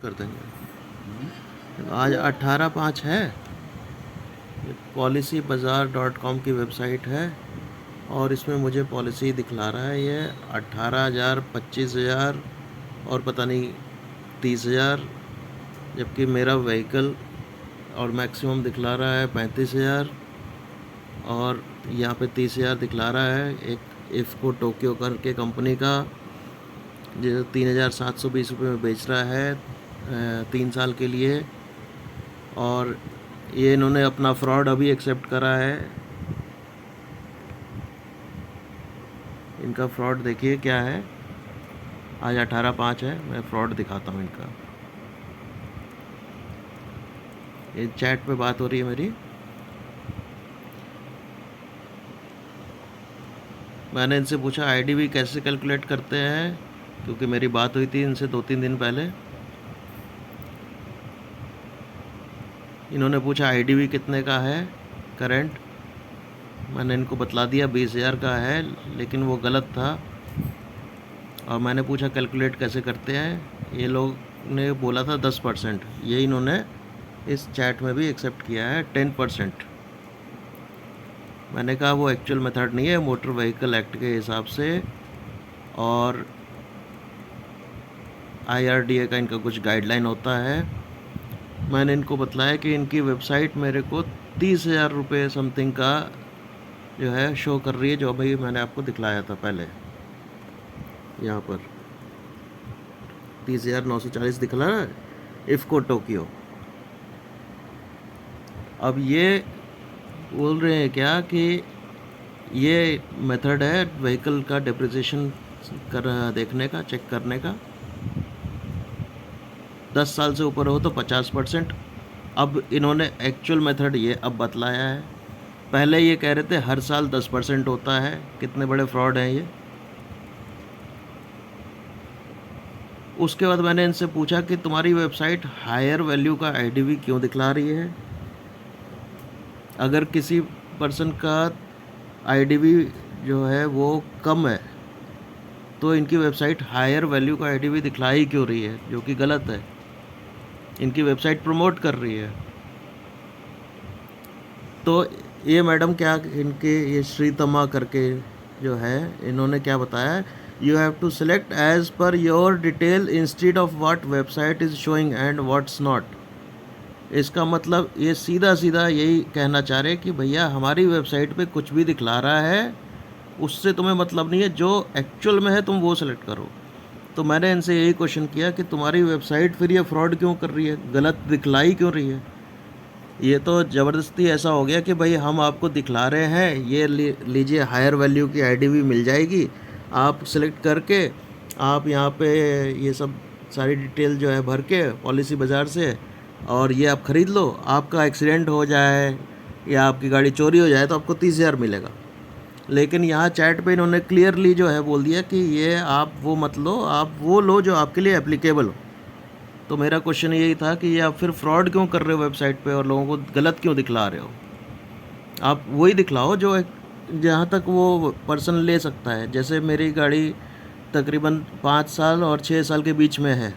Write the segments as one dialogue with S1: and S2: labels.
S1: कर देंगे। आज 18/5 है। policybazaar.com की वेबसाइट है और इसमें मुझे पॉलिसी दिखला रहा है ये 18,000, 25,000 और पता नहीं 30,000, जबकि मेरा व्हीकल और मैक्सिमम दिखला रहा है 35,000 और यहाँ पे 30,000 दिखला रहा है। एक इफ़को टोक्यो करके कंपनी का जो 3,720 रुपये में बेच रहा है 3 साल के लिए, और ये इन्होंने अपना फ्रॉड अभी एक्सेप्ट करा है। इनका फ्रॉड देखिए क्या है। आज 18/5 है। मैं फ्रॉड दिखाता हूँ इनका। ये चैट पे बात हो रही है मेरी। मैंने इनसे पूछा आईडीवी कैसे कैलकुलेट करते हैं, क्योंकि मेरी बात हुई थी इनसे 2-3 दिन पहले। इन्होंने पूछा आईडीवी कितने का है करंट। मैंने इनको बतला दिया 20,000 का है, लेकिन वो गलत था। और मैंने पूछा कैलकुलेट कैसे करते हैं। ये लोग ने बोला था 10%। ये इन्होंने इस चैट में भी एक्सेप्ट किया है 10%। मैंने कहा वो एक्चुअल मेथड नहीं है मोटर व्हीकल एक्ट के हिसाब से, और IRDA का इनका कुछ गाइडलाइन होता है। मैंने इनको बतलाया कि इनकी वेबसाइट मेरे को 30,000 रुपये समथिंग का जो है शो कर रही है, जो अभी मैंने आपको दिखलाया था पहले। यहाँ पर 30,940 दिखला रहा है इफ़को टोक्यो। अब ये बोल रहे हैं क्या कि ये मेथड है व्हीकल का डिप्रिसिएशन कर देखने का, चेक करने का। 10 साल से ऊपर हो तो 50%। अब इन्होंने एक्चुअल मेथड ये अब बतलाया है। पहले ये कह रहे थे हर साल 10% होता है। कितने बड़े फ्रॉड हैं ये। उसके बाद मैंने इनसे पूछा कि तुम्हारी वेबसाइट हायर वैल्यू का आईडीवी क्यों दिखला रही है। अगर किसी पर्सन का आईडीवी जो है वो कम है तो इनकी वेबसाइट हायर वैल्यू का आईडीवी दिखला ही क्यों रही है, जो कि गलत है। इनकी वेबसाइट प्रमोट कर रही है। तो ये मैडम क्या, इनके ये श्रीतमा करके जो है, इन्होंने क्या बताया, you have to select as per your detail instead of what website is showing and what's not. इसका मतलब ये सीधा सीधा यही कहना चाह रहे कि भैया हमारी वेबसाइट पे कुछ भी दिखला रहा है उससे तुम्हें मतलब नहीं है, जो एक्चुअल में है तुम वो सेलेक्ट करो। तो मैंने इनसे यही क्वेश्चन किया कि तुम्हारी वेबसाइट फिर ये फ्रॉड क्यों कर रही है, गलत दिखलाई क्यों रही है। ये तो ज़बरदस्ती ऐसा हो गया कि भाई हम आपको दिखला रहे हैं, ये लीजिए हायर वैल्यू की आईडीवी मिल जाएगी, आप सेलेक्ट करके आप यहाँ पे ये सब सारी डिटेल जो है भर के पॉलिसी बाज़ार से, और ये आप ख़रीद लो। आपका एक्सीडेंट हो जाए या आपकी गाड़ी चोरी हो जाए तो आपको 30,000 मिलेगा। लेकिन यहाँ चैट पे इन्होंने क्लियरली जो है बोल दिया कि ये आप वो मत लो, आप वो लो जो आपके लिए एप्लीकेबल हो। तो मेरा क्वेश्चन यही था कि ये आप फिर फ्रॉड क्यों कर रहे हो वेबसाइट पे और लोगों को गलत क्यों दिखला रहे हो। आप वही दिखलाओ जो जहाँ तक वो पर्सन ले सकता है। जैसे मेरी गाड़ी तकरीबन 5 साल और 6 साल के बीच में है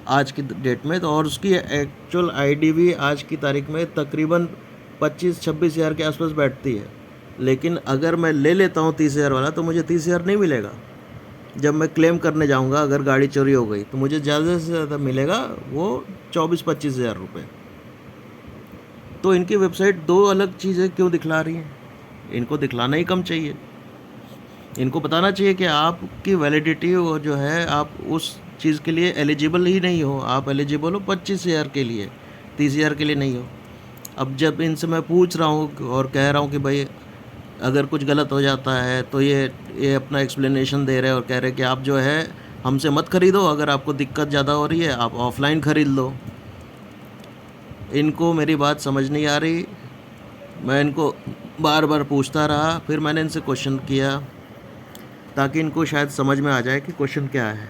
S1: आज की डेट में, तो और उसकी एक्चुअल आईडीवी आज की तारीख में तकरीबन 25-26 हज़ार के आसपास बैठती है। लेकिन अगर मैं ले लेता हूँ 30,000 वाला तो मुझे 30,000 नहीं मिलेगा। जब मैं क्लेम करने जाऊँगा अगर गाड़ी चोरी हो गई तो मुझे ज़्यादा से ज़्यादा मिलेगा वो 24-25 हज़ार रुपये। तो इनकी वेबसाइट दो अलग चीज़ें क्यों दिखला रही हैं। इनको दिखलाना ही कम चाहिए। इनको बताना चाहिए कि आपकी वैलिडिटी वो जो है आप उस चीज़ के लिए एलिजिबल ही नहीं हो। आप एलिजिबल हो 25,000 के लिए, 30,000 के लिए नहीं हो। अब जब इनसे मैं पूछ रहा हूँ और कह रहा हूँ कि भाई अगर कुछ गलत हो जाता है तो ये अपना एक्सप्लेनेशन दे रहे हैं और कह रहे हैं कि आप जो है हमसे मत ख़रीदो, अगर आपको दिक्कत ज़्यादा हो रही है आप ऑफ़लाइन ख़रीद लो। इनको मेरी बात समझ नहीं आ रही। मैं इनको बार बार पूछता रहा, फिर मैंने इनसे क्वेश्चन किया ताकि इनको शायद समझ में आ जाए कि क्वेश्चन क्या है।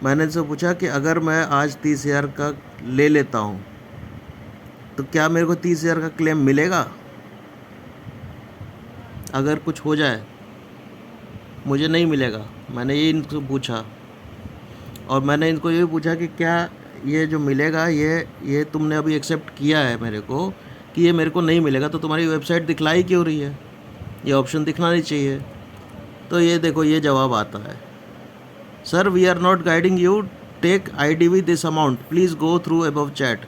S1: मैंने इनसे पूछा कि अगर मैं आज 30,000 का ले लेता हूँ तो क्या मेरे को 30,000 का क्लेम मिलेगा अगर कुछ हो जाए। मुझे नहीं मिलेगा। मैंने ये इनको पूछा, और मैंने इनको ये भी पूछा कि क्या ये जो मिलेगा ये तुमने अभी एक्सेप्ट किया है मेरे को कि ये मेरे को नहीं मिलेगा, तो तुम्हारी वेबसाइट दिखलाई क्यों रही है, ये ऑप्शन दिखना नहीं चाहिए। तो ये देखो ये जवाब आता है, sir we are not guiding you, take IDV this amount, please go through above chat.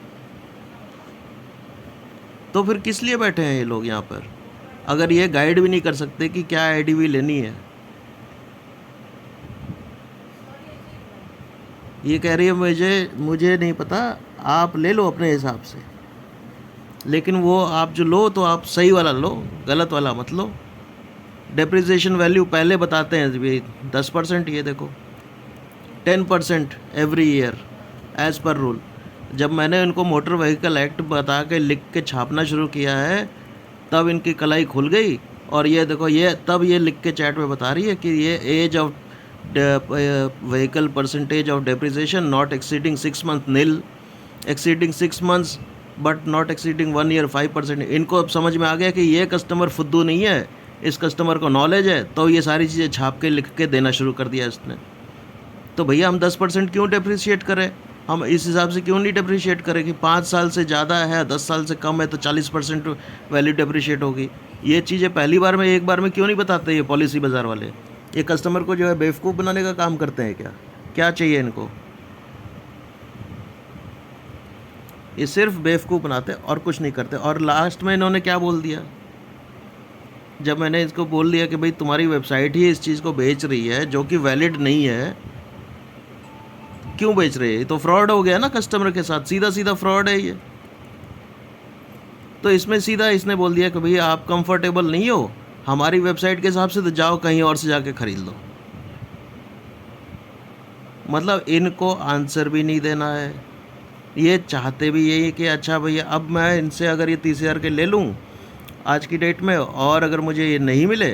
S1: तो फिर किस लिए बैठे हैं ये लोग यहाँ पर, अगर ये गाइड भी नहीं कर सकते कि क्या IDV लेनी है। ये कह रही है मुझे नहीं पता, आप ले लो अपने हिसाब से, लेकिन वो आप जो लो तो आप सही वाला लो, गलत वाला मत लो। डेप्रिसिएशन वैल्यू पहले बताते हैं भाई 10%, ये देखो 10% every year as per rule. जब मैंने इनको मोटर व्हीकल एक्ट बता के लिख के छापना शुरू किया है तब इनकी कलाई खुल गई, और ये देखो ये तब ये लिख के चैट में बता रही है कि ये age of vehicle percentage of depreciation not exceeding 6 month nil, exceeding 6 months but not exceeding 1 year 5%। इनको अब समझ में आ गया कि ये कस्टमर फुद्दू नहीं है, इस कस्टमर को नॉलेज है, तो ये सारी चीज़ें छाप के लिख के देना शुरू कर दिया इसने। तो भैया हम 10% क्यों डेप्रिशिएट करें, हम इस हिसाब से क्यों नहीं डेप्रिशिएट करें कि 5 साल से ज़्यादा है 10 साल से कम है तो 40% वैल्यू डेप्रिशिएट होगी। ये चीज़ें पहली बार में एक बार में क्यों नहीं बताते ये पॉलिसी बाज़ार वाले, ये कस्टमर को जो है बेवकूफ़ बनाने का काम करते हैं क्या चाहिए इनको, ये सिर्फ बेवकूफ़ बनाते और कुछ नहीं करते। और लास्ट में इन्होंने क्या बोल दिया, जब मैंने इसको बोल दिया कि भाई तुम्हारी वेबसाइट ही इस चीज़ को बेच रही है जो कि वैलिड नहीं है, क्यों बेच रहे हैं, तो फ्रॉड हो गया ना कस्टमर के साथ, सीधा सीधा फ्रॉड है ये। तो इसमें सीधा इसने बोल दिया कि भैया आप कंफर्टेबल नहीं हो हमारी वेबसाइट के हिसाब से तो जाओ कहीं और से जाके खरीद लो। मतलब इनको आंसर भी नहीं देना है, ये चाहते भी यही कि अच्छा भैया अब मैं इनसे अगर ये 30,000 के ले लूँ आज की डेट में, और अगर मुझे ये नहीं मिले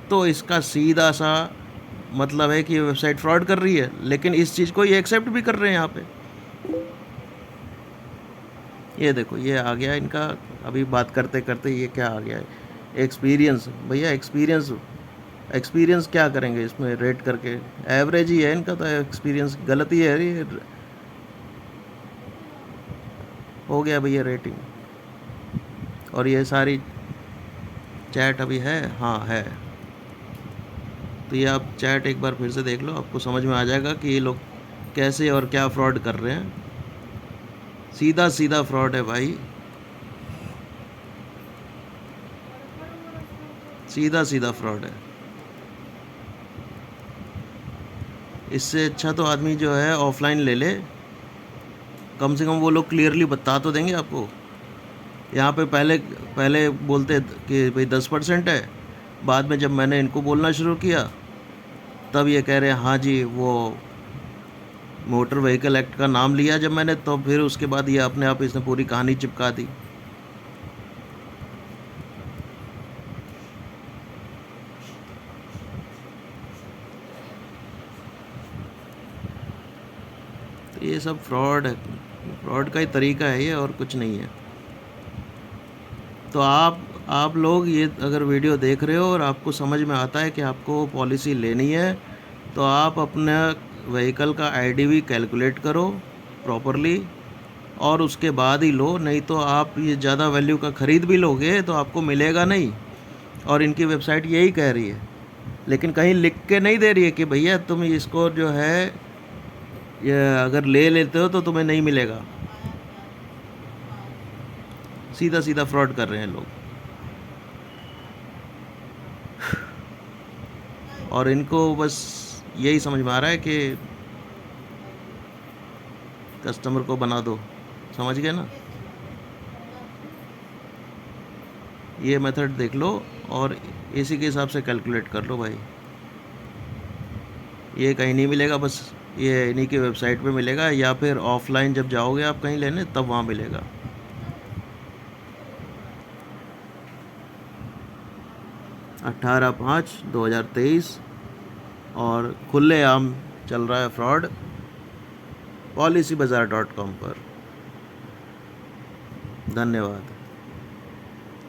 S1: तो इसका सीधा सा मतलब है कि ये वेबसाइट फ्रॉड कर रही है। लेकिन इस चीज़ को ये एक्सेप्ट भी कर रहे हैं यहाँ पे। ये देखो ये आ गया इनका, अभी बात करते करते ये क्या आ गया है, एक्सपीरियंस। भैया एक्सपीरियंस क्या करेंगे इसमें रेट करके, एवरेज ही है इनका, तो एक्सपीरियंस गलत ही है। ये हो गया भैया रेटिंग, और ये सारी चैट अभी है, हाँ है। तो ये आप चैट एक बार फिर से देख लो, आपको समझ में आ जाएगा कि ये लोग कैसे और क्या फ्रॉड कर रहे हैं। सीधा सीधा फ्रॉड है भाई, सीधा सीधा फ्रॉड है। इससे अच्छा तो आदमी जो है ऑफलाइन ले ले, कम से कम वो लोग क्लियरली बता तो देंगे आपको। यहाँ पे पहले बोलते कि भाई 10% है, बाद में जब मैंने इनको बोलना शुरू किया तब ये कह रहे हैं हाँ जी, वो मोटर व्हीकल एक्ट का नाम लिया जब मैंने, तो फिर उसके बाद ये अपने आप इसने पूरी कहानी चिपका दी। तो ये सब फ्रॉड है, फ्रॉड का ही तरीका है ये, और कुछ नहीं है। तो आप लोग ये अगर वीडियो देख रहे हो और आपको समझ में आता है कि आपको पॉलिसी लेनी है, तो आप अपना व्हीकल का IDV कैलकुलेट करो प्रॉपरली और उसके बाद ही लो, नहीं तो आप ये ज़्यादा वैल्यू का ख़रीद भी लोगे तो आपको मिलेगा नहीं। और इनकी वेबसाइट यही कह रही है, लेकिन कहीं लिख के नहीं दे रही है कि भैया तुम इसको जो है ये अगर ले लेते हो तो तुम्हें नहीं मिलेगा। सीधा सीधा फ्रॉड कर रहे हैं लोग, और इनको बस यही समझ में आ रहा है कि कस्टमर को बना दो, समझ गए ना। ये मेथड देख लो और इसी के हिसाब से कैलकुलेट कर लो भाई। ये कहीं नहीं मिलेगा, बस ये इन्हीं की वेबसाइट पे मिलेगा, या फिर ऑफलाइन जब जाओगे आप कहीं लेने तब वहाँ मिलेगा। 18/5/2023 और खुलेआम चल रहा है फ्रॉड policybazaar.com पर। धन्यवाद।